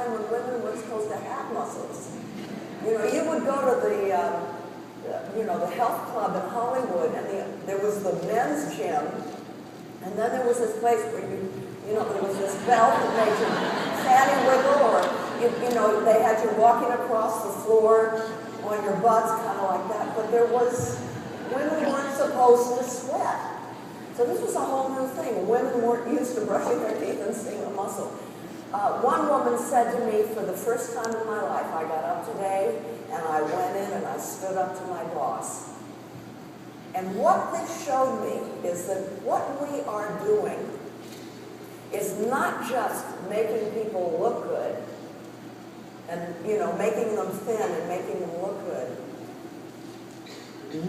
time when women were supposed to have muscles. You know, you would go to the health club in Hollywood, and there was the men's gym, and then there was this place where there was this belt that made your fanny wiggle, or they had you walking across the floor on your butts, kind of like that. But women weren't supposed to sweat. So this was a whole new thing. Women weren't used to brushing their teeth and seeing a muscle. One woman said to me, for the first time in my life, I got up today and I went in and I stood up to my boss. And what this showed me is that what we are doing is not just making people look good and, making them thin and making them look good.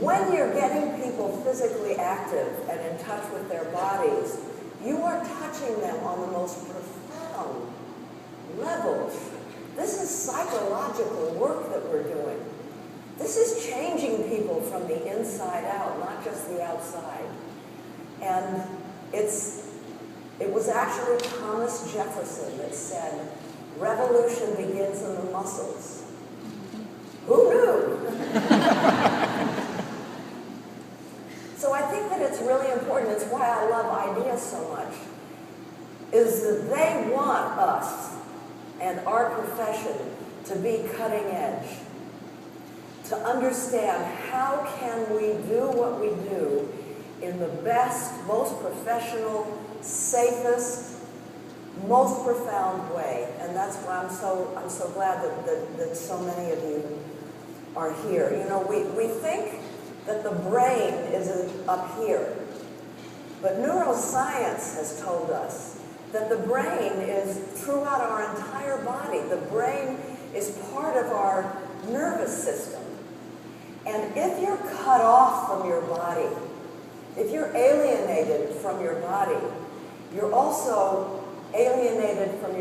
When you're getting people physically active and in touch with their bodies, you are touching them on the most profound levels. This is psychological work that we're doing. This is changing people from the inside out, not just the outside. And it was actually Thomas Jefferson that said, revolution begins in the muscles. Who knew? So I think that it's really important. It's why I love ideas so much, is that they want us and our profession to be cutting edge, to understand how can we do what we do in the best, most professional, safest, most profound way. And that's why I'm so glad that so many of you are here. We think that the brain is up here, but neuroscience has told us that the brain is throughout our entire body. The brain is part of our nervous system. And if you're cut off from your body, if you're alienated from your body, you're also alienated from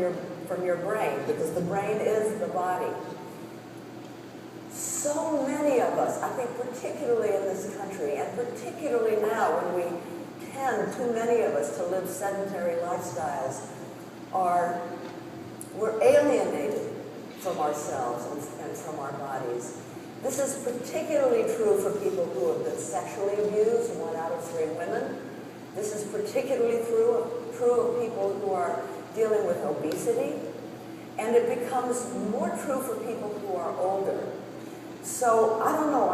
your brain, because the brain is the body. So many of us, I think particularly in this country, and particularly now when we tend, too many of us, to live sedentary lifestyles, we're alienated from ourselves and from our bodies. This is particularly true for people who have been sexually abused, 1 out of 3 women. This is particularly true of people who are dealing with obesity. And it becomes more true for people who are older. So, I don't know,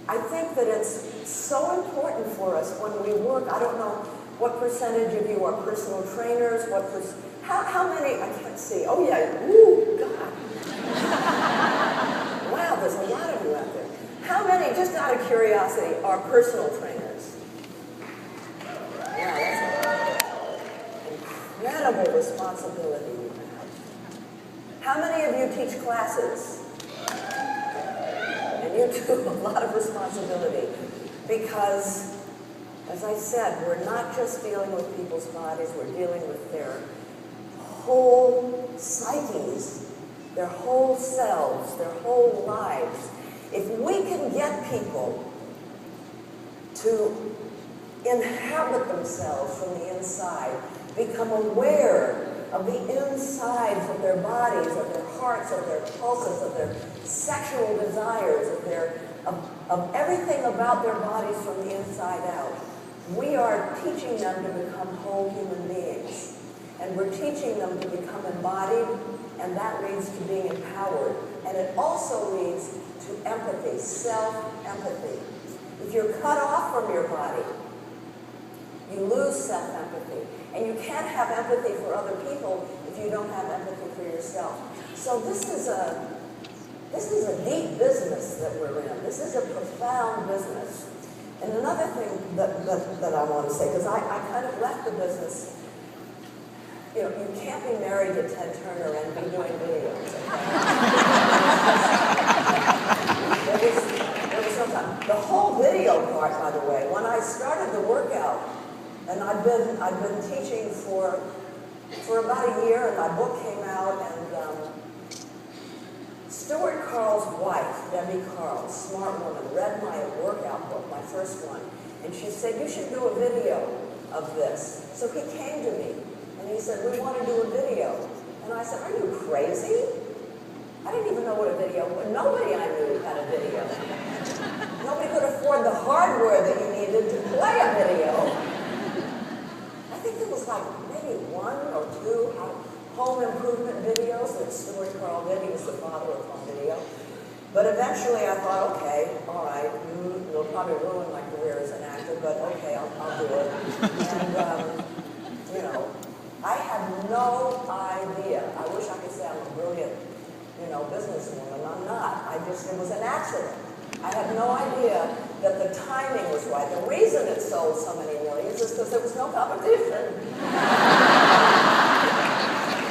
I think that it's so important for us when we work. I don't know what percentage of you are personal trainers, how many, I can't see, oh yeah, ooh, God. Wow, there's a lot of you out there. How many, just out of curiosity, are personal trainers? Wow, that's an incredible responsibility you have. How many of you teach classes? And you too have a lot of responsibility, because, as I said, we're not just dealing with people's bodies, we're dealing with their whole psyches, their whole selves, their whole lives. If we can get people to inhabit themselves from the inside, become aware of the insides of their bodies, of their hearts, of their pulses, of their sexual desires, of everything about their bodies from the inside out, we are teaching them to become whole human beings. And we're teaching them to become embodied, and that leads to being empowered. And it also leads to empathy, self-empathy. If you're cut off from your body, you lose self-empathy. And you can't have empathy for other people if you don't have empathy for yourself. So this is a deep business that we're in. This is a profound business. And another thing that I want to say, because I kind of left the business, you can't be married to Ted Turner and be doing videos. There was no time. The whole video part, by the way, when I started the workout, and I've been teaching for about a year, and my book came out, and Stuart Carl's wife, Debbie Carl, smart woman, read my workout book, my first one, and she said, you should do a video of this. So he came to me, and he said, we want to do a video. And I said, said, are you crazy? I didn't even know what a video was. Nobody I knew had a video. Nobody could afford the hardware that you needed to play a video. I think there was like maybe 1 or 2 home improvement videos that Stuart Carl did. He was the father of home video. But eventually I thought, okay, all right, it'll probably ruin my career as an actor, but okay, I'll do it. And, you know, I had no idea. I wish I could say I'm a brilliant, you know, businesswoman. I'm not. It was an accident. I had no idea that the timing was right. The reason it sold so many millions is because there was no competition.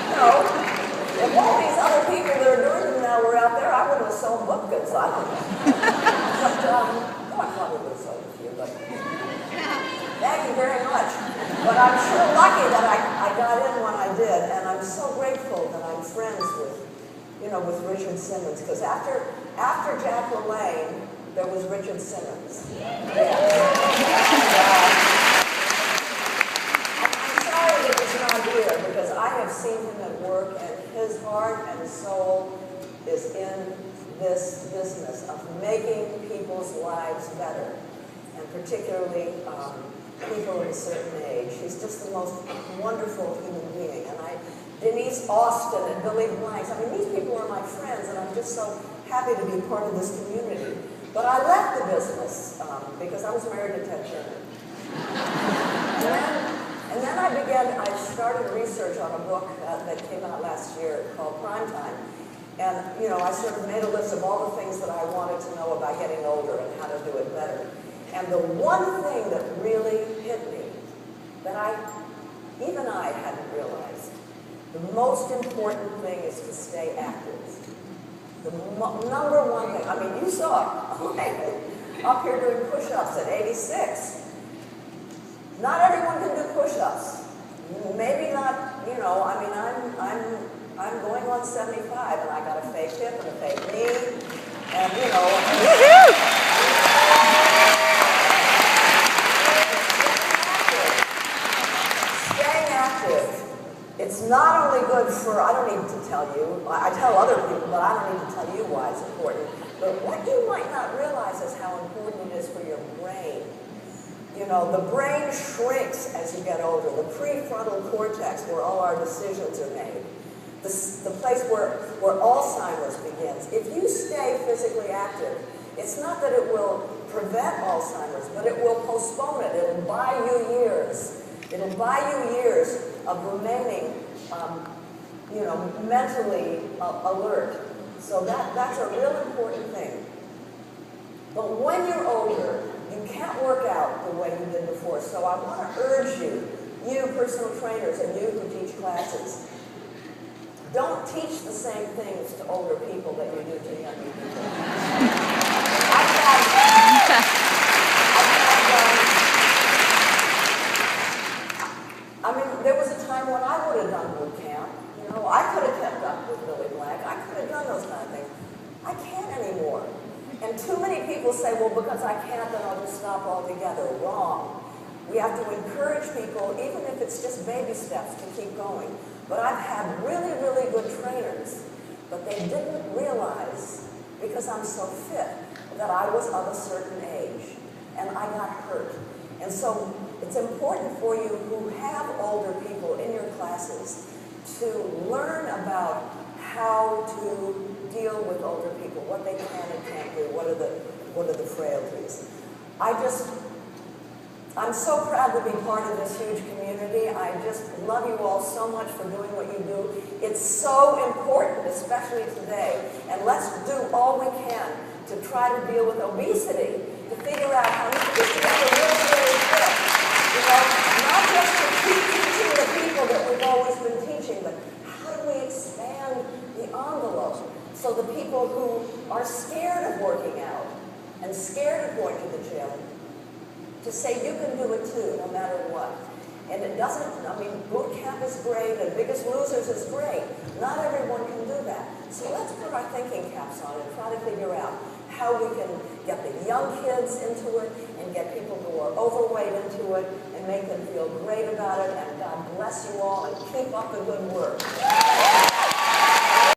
You know, if all these other people that are doing them now were out there, I wouldn't have sold bookings. I don't know. But, I probably would have sold a few, but thank you very much. But I'm sure lucky that I got in when I did, and I'm so grateful that I'm friends with, you know, with Richard Simmons, because after Jack LaLanne, there was Richard Simmons. Yeah. I'm sorry that he's not here, because I have seen him at work, and his heart and soul is in this business of making people's lives better, and particularly people of a certain age. He's just the most wonderful human being. And Denise Austin and Billy Blanks, I mean, these people are my friends, and I'm just so happy to be part of this community. But I left the business because I was married to Ted Turner. And then I started research on a book that came out last year called Primetime. And, you know, I sort of made a list of all the things that I wanted to know about getting older and how to do it better. And the one thing that really hit me, that even I hadn't realized, the most important thing is to stay active. The number one thing, I mean, you saw it, up here doing push-ups at 86. Not everyone can do push-ups. Maybe not, you know, I mean, I'm going on 75, and I got a fake hip and a fake knee, and, you know. Staying active. It's not only good for, I don't need to tell you, I tell other people, but I don't need to tell you why it's important. But what you might not realize is how important it is for your brain. You know, the brain shrinks as you get older. The prefrontal cortex, where all our decisions are made. The place where Alzheimer's begins. If you stay physically active, it's not that it will prevent Alzheimer's, but it will postpone it. It'll buy you years. It'll buy you years of remaining, you know, mentally alert. So that's a real important thing. But when you're older, you can't work out the way you did before. So I want to urge you, you personal trainers and you who teach classes, don't teach the same things to older people that you do to younger people. I mean, there was a time when I would have done boot camp. You know, I could have kept up with Billy Blank. I could have done those kind of things. I can't anymore. And too many people say, well, because I can't, then I'll just stop altogether. Wrong. We have to encourage people, even if it's just baby steps, to keep going. But I've had really, really good trainers, but they didn't realize, because I'm so fit, that I was of a certain age, and I got hurt. And so it's important for you who have older people in your classes to learn about how to deal with older people, what they can and can't do, what are the frailties. I'm so proud to be part of this huge community. I just love you all so much for doing what you do. It's so important, especially today. And let's do all we can to try to deal with obesity, to figure out how to get together really fit. You know, not just to keep teaching the people that we've always been teaching, but how do we expand the envelope so the people who are scared of working out and scared of going to the gym, to say you can do it too, no matter what. And it doesn't, I mean, boot camp is great, and Biggest Losers is great. Not everyone can do that. So let's put our thinking caps on and try to figure out how we can get the young kids into it and get people who are overweight into it and make them feel great about it. And God bless you all and keep up the good work.